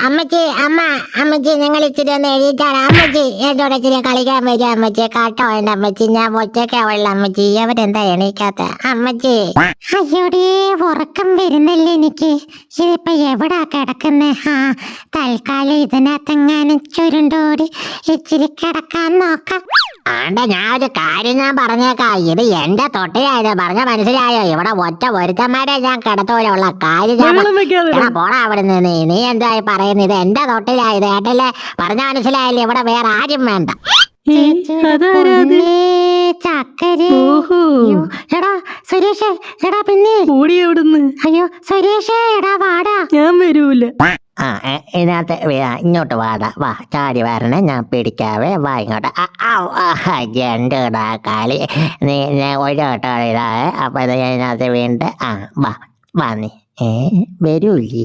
അമ്മച്ചി അമ്മച്ചി ഞങ്ങൾ ഇച്ചിരി ഒന്ന് എഴുതിട്ടാണ് അമ്മച്ചി എന്നോട് ഇച്ചിരി കളിക്കാൻ വരും അമ്മച്ചി കാട്ടോ എന്റെ അമ്മച്ചി ഞാൻ ഒറ്റയ്ക്കാ ഉള്ള അമ്മച്ചി അവരെന്താ എണീക്കാത്ത അമ്മച്ചി. അയ്യോടേ ഉറക്കം വരുന്നല്ലേ എനിക്ക്. ഇതിപ്പോ എവിടാ കിടക്കുന്നേ? തൽക്കാലം ഇതിനകത്തെങ്ങാനും ചുരുണ്ടോടി ഇച്ചിരി കിടക്കാൻ നോക്കാം. ആണ്ട ഞാൻ ഒരു കാര്യം ഞാൻ പറഞ്ഞേക്കാം, ഇത് എന്റെ തൊട്ടിലായത് പറഞ്ഞ മനസ്സിലായോ? ഇവിടെ ഒറ്റ ഒരുത്തന്മാരെ ഞാൻ കിടത്തോലുള്ള കാര്യം ഞാൻ പോടാ അവിടെ നിന്ന്. നീ എന്തായി പറയുന്നത്? ഇത് എന്റെ തൊട്ടിലായത് കേട്ടല്ലേ? പറഞ്ഞ മനസ്സിലായില്ലേ? ഇവിടെ വേറെ ആരും വേണ്ട. ചക്കര് എടാ സുരേഷ് എടാ പിന്നെ അയ്യോ സുരേഷ് എടാ വാടാ. ഞാൻ വരൂല. ഇതിനകത്ത് ഇങ്ങോട്ട് വാടാ, വാ ചാടി വരണേ, ഞാൻ പിടിക്കാവേ, വാ ഇങ്ങോട്ട്. എന്റെടാ കളി നീ ഒരു വട്ടം ഇതാ. അപ്പൊ ഇതിനകത്ത് വീണ്ടും വാ വാ നീ വരൂല്ലേ?